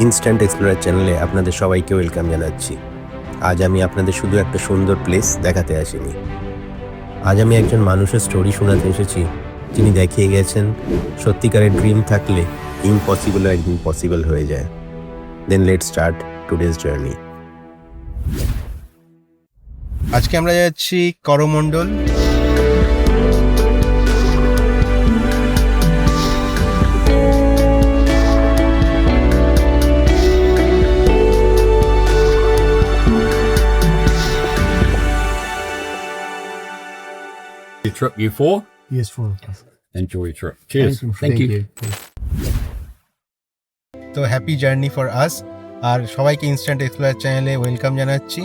Instant explorer চ্যানেলে আপনাদের সবাইকে ওয়েলকাম জানাচ্ছি। আজ আমি আপনাদের শুধু একটা সুন্দর প্লেস দেখাতে আসিনি, আজ আমি একজন মানুষের স্টোরি শোনাতে এসেছি যিনি দেখিয়ে গেছেন সত্যিকারের ড্রিম থাকলে ইম্পসিবলও একদিন পসিবল হয়ে যায়। Then let's start today's journey. আজকে আমরা যাচ্ছি Coromandel. Your trip, you four? Yes, for Enjoy your trip. Cheers. Thank you. তো হ্যাপি জার্নি ফর আস। আর সবাইকে ইনস্ট্যান্ট এক্সপ্লোরার চ্যানেলে ওয়েলকাম জানাচ্ছি।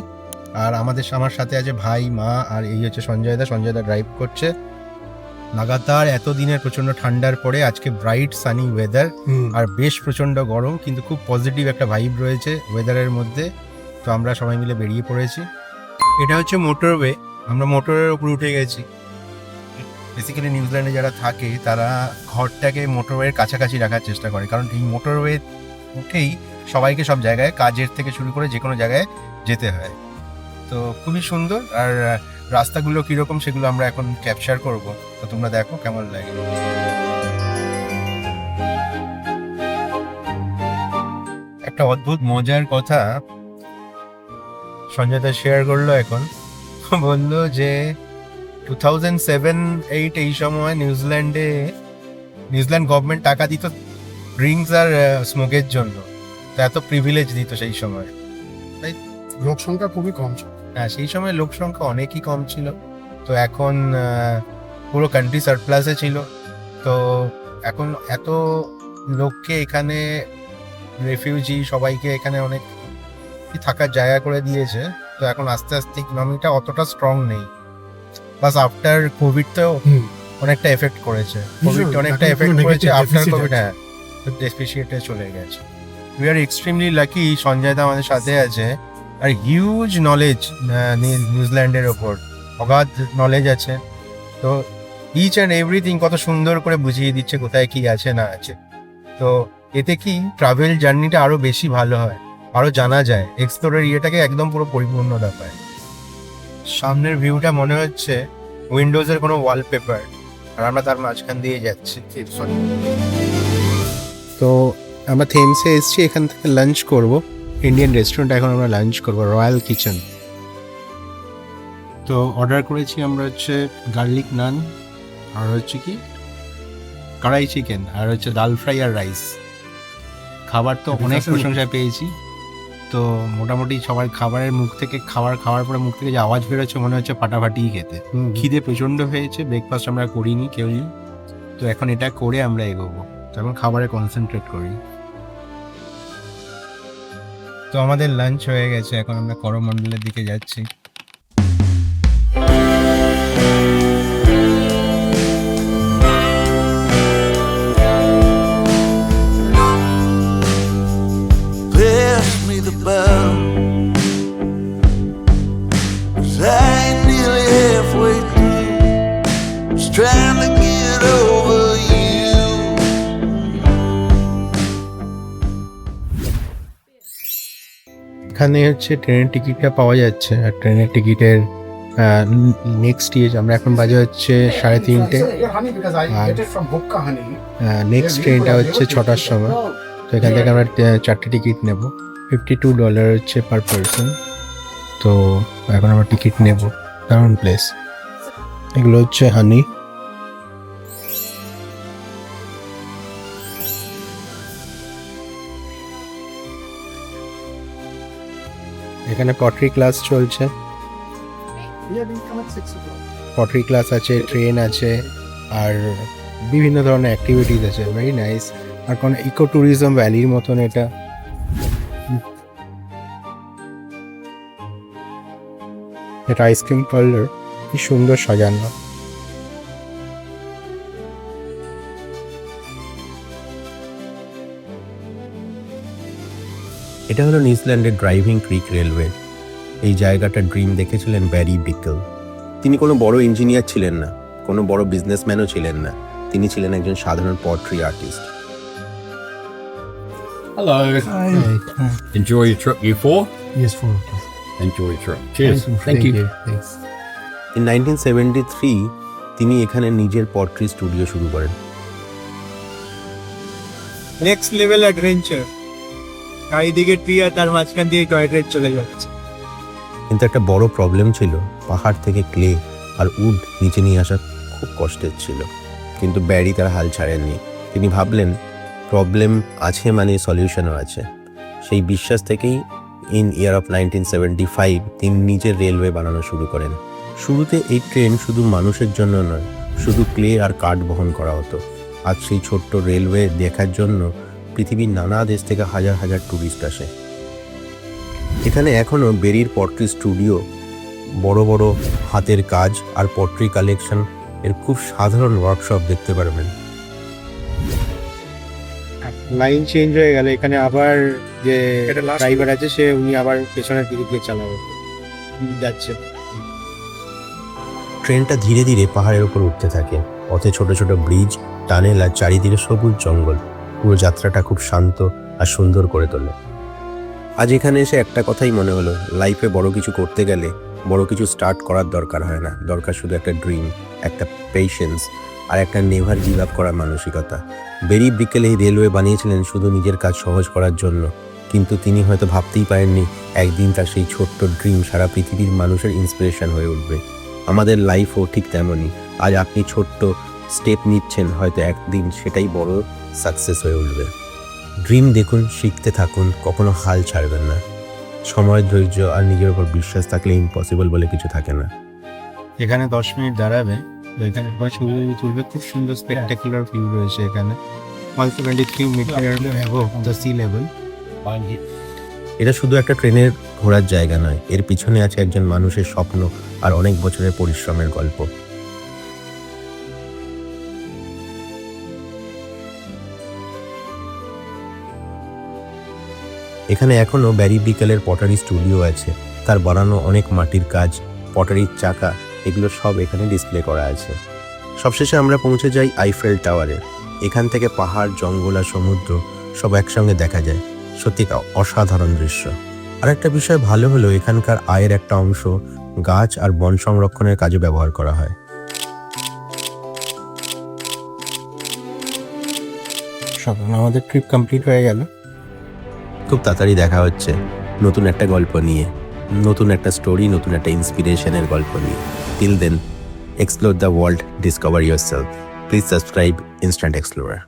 আর আমার সাথে আছে ভাই, মা, আর এই হচ্ছে সঞ্জয়দা ড্রাইভ করছে। লাগাতার এতদিনের প্রচণ্ড ঠান্ডার পরে আজকে ব্রাইট সানি ওয়েদার, আর বেশ প্রচণ্ড গরম, কিন্তু খুব পজিটিভ একটা ভাইব রয়েছে ওয়েদারের মধ্যে। তো আমরা সবাই মিলে বেরিয়ে পড়েছি। এটা হচ্ছে মোটরওয়ে, আমরা মোটরের উপর উঠে গেছি। বেসিক্যালি নিউজিল্যান্ডে যারা থাকে তারা ঘরটাকে মোটরওয়ের কাছাকাছি রাখার চেষ্টা করে, কারণ এই মোটরওয়ে উঠেই সবাইকে সব জায়গায়, কাজের থেকে শুরু করে যে কোনো জায়গায় যেতে হয়। তো খুবই সুন্দর। আর রাস্তাগুলো কীরকম সেগুলো আমরা এখন ক্যাপচার করব, তো তোমরা দেখো কেমন লাগে। একটা অদ্ভুত মজার কথা সঞ্জয়দা শেয়ার করলো এখন। বললো যে 2007-8 এই সময় নিউজিল্যান্ড গভর্নমেন্ট টাকা দিত ড্রিঙ্কস আর স্মোকের জন্য। তো এত প্রিভিলেজ দিত সেই সময়, তাই লোক সংখ্যা খুবই কম ছিল। হ্যাঁ, সেই সময় লোক সংখ্যা অনেকই কম ছিল। তো এখন পুরো কান্ট্রি সারপ্লাসে ছিল। তো এখন এত লোককে এখানে, রেফিউজি সবাইকে এখানে অনেক থাকার জায়গা করে দিয়েছে। তো এখন আস্তে আস্তে ইকোনমিটা অতটা স্ট্রং নেই। বাস আফটার কোভিড তো অনেকটা এফেক্ট করেছে, আফটার কোভিড। হ্যাঁ, ডেসপিসিয়েটে চলে গেছে। উই আর এক্সট্রিমলি লাকি, সঞ্জয়দা আমাদের সাথে আছে। আর হিউজ নলেজ নিউজিল্যান্ডের ওপর, অগাধ নলেজ আছে। তো ইচ অ্যান্ড এভরিথিং কত সুন্দর করে বুঝিয়ে দিচ্ছে কোথায় কি আছে না আছে। তো এতে কি ট্রাভেল জার্নিটা আরো বেশি ভালো হয়, আরো জানা যায়, এক্সপ্লোরের ইয়েটাকে একদম পুরো পরিপূর্ণতা পায়। সামনের ভিউটা মনে হচ্ছে উইন্ডোজের কোনো ওয়ালপেপার, আর আমরা তার মাঝখান দিয়ে যাচ্ছি। তো আমরা থেমসে এসেছি, এখান থেকে লাঞ্চ করব। ইন্ডিয়ান রেস্টুরেন্ট এখন আমরা লাঞ্চ করব, রয়্যাল কিচেন। তো অর্ডার করেছি আমরা হচ্ছে গার্লিক নান, আর হচ্ছে কি কড়াই চিকেন, আর হচ্ছে ডাল ফ্রাই আর রাইস। খাবার তো অনেক প্রশংসা পেয়েছি। তো মোটামুটি সবার খাওয়ার পরে মুখ থেকে যে আওয়াজ বেরোচ্ছে মনে হচ্ছে ফাটাফাটি খেতে। খিদে প্রচণ্ড হয়েছে, ব্রেকফাস্ট আমরা করিনি কেউই। তো এখন এটা করে আমরা এগোবো, তো এখন খাবারে কনসেন্ট্রেট করি। তো আমাদের লাঞ্চ হয়ে গেছে, এখন আমরা করমণ্ডলের দিকে যাচ্ছি। The bell, 'cause I ain't nearly halfway through, just trying to get over you. এখানে হচ্ছে ট্রেনের টিকিটটা পাওয়া যাচ্ছে, আর ট্রেনের টিকিটের নেক্সট আমরা এখন বাজে হচ্ছে 3:30, আর নেক্সট ট্রেনটা হচ্ছে 6টার সময়। তো এখান থেকে আমরা 4টে টিকিট নেব, $52 হচ্ছে পার পারসন। তো এখন আমরা টিকিট নেব। দারুণ প্লেস। এগুলো হচ্ছে হানি। এখানে পটরি ক্লাস চলছে, পটরি ক্লাস আছে, ট্রেন আছে, আর বিভিন্ন ধরনের অ্যাক্টিভিটিস আছে। Very nice. আর কোনো ইকো ট্যুরিজম ভ্যালির মতন এটা। এটা আইসক্রিম পার্লার, কি সুন্দর সাজানো। এটা হলো নিউজিল্যান্ডের ড্রাইভিং ক্রিক রেলওয়ে। এই জায়গাটার ড্রিম দেখেছিলেন ব্যারি বিকল। তিনি কোনো বড় ইঞ্জিনিয়ার ছিলেন না, কোনো বড় বিজনেসম্যানও ছিলেন না, তিনি ছিলেন একজন সাধারণ পট্রি artist. Hello. Enjoy your trip, you four. Yes, for Enjoy your trip. Cheers. Thank you. Thanks. In 1973 তিনি এখানে নিজের পট্রি স্টুডিও শুরু করেন। নেক্সট লেভেল অ্যাডভেঞ্চার, চারিদিকে ট্রি আর তার মাঝখান দিয়ে টয় ট্রেন চলে যাচ্ছে। কিন্তু একটা বড় প্রবলেম ছিল, পাহাড় থেকে ক্লে আর উড নিচে নিয়ে আসা খুব কষ্টের ছিল। কিন্তু ব্যারি তার হাল ছাড়েননি। তিনি ভাবলেন প্রবলেম আছে মানে সলিউশনও আছে। সেই বিশ্বাস থেকেই ইন ইয়ার অফ 1975 তিনি নিজের রেলওয়ে বানানো শুরু করেন। শুরুতে এই ট্রেন শুধু মানুষের জন্য নয়, শুধু ক্লে আর কাঠ বহন করা হতো। আজ সেই ছোট্ট রেলওয়ে দেখার জন্য পৃথিবীর নানা দেশ থেকে হাজার হাজার ট্যুরিস্ট আসে। এখানে এখনও বেরির পট্রি স্টুডিও, বড় বড় হাতের কাজ আর পট্রি কালেকশন এর খুব সাধারণ ওয়ার্কশপ দেখতে পারবেন। লাইন চেঞ্জ হয়ে গেল, এখানে আবার যে ড্রাইভার আছে সে উনি আবার পেছনের দিকে গিয়ে চালাবে যাচ্ছে। ট্রেনটা ধীরে ধীরে পাহাড়ের উপর উঠতে থাকে। পথে ছোট ছোট ব্রিজ, টানেল আর চারিদিকে সবুজ জঙ্গল পুরো যাত্রাটা খুব শান্ত আর সুন্দর করে তোলে। আজ এখানে এসে একটা কথাই মনে হলো, লাইফে বড় কিছু করতে গেলে বড় কিছু স্টার্ট করার দরকার হয় না, দরকার শুধু একটা ড্রিম, একটা পেশেন্স আর একটা নেভার গিভ আপ করার মানসিকতা। বেরি ব্রিকেল এই রেলওয়ে বানিয়েছিলেন শুধু নিজের কাজ সহজ করার জন্য, কিন্তু তিনি হয়তো ভাবতেই পারেননি একদিন তার সেই ছোট্ট ড্রিম সারা পৃথিবীর মানুষের ইন্সপিরেশন হয়ে উঠবে। আমাদের লাইফও ঠিক তেমনই। আজ আপনি ছোট্ট স্টেপ নিচ্ছেন, হয়তো একদিন সেটাই বড় সাকসেস হয়ে উঠবে। ড্রিম দেখুন, শিখতে থাকুন, কখনো হাল ছাড়বেন না। সময়, ধৈর্য আর নিজের উপর বিশ্বাস থাকলে ইম্পসিবল বলে কিছু থাকে না। এখানে 10 মিনিট দাঁড়াবে, তো এখানে ছবি তুলবে, খুব সুন্দর স্পেকটাকুলার ভিউ রয়েছে এখানে। 173 metre above the sea level. এটা শুধু একটা ট্রেনের ঘোরার জায়গা নয়, এর পিছনে আছে একজন মানুষের স্বপ্ন আর অনেক বছরের পরিশ্রমের গল্প। এখানে এখনো ব্যারি ব্রিকেলের পটারি স্টুডিও আছে। তার বানানো অনেক মাটির কাজ, পটারির চাকা, এগুলো সব এখানে ডিসপ্লে করা আছে। সবশেষে আমরা পৌঁছে যাই আইফেল টাওয়ারে। এখান থেকে পাহাড়, জঙ্গল আর সমুদ্র সব একসঙ্গে দেখা যায়। সত্যি অসাধারণ দৃশ্য। আর একটা বিষয় ভালো হলো, এখানকার আয়ের একটা অংশ গাছ আর বন সংরক্ষণের কাজে ব্যবহার করা হয়। আমাদের ট্রিপ কমপ্লিট হয়ে গেল। খুব তাড়াতাড়ি দেখা হচ্ছে নতুন একটা গল্প নিয়ে, নতুন একটা স্টোরি, নতুন একটা ইন্সপিরেশনের গল্প নিয়ে। Till then, explore the world, discover yourself. Please subscribe Instant explorer.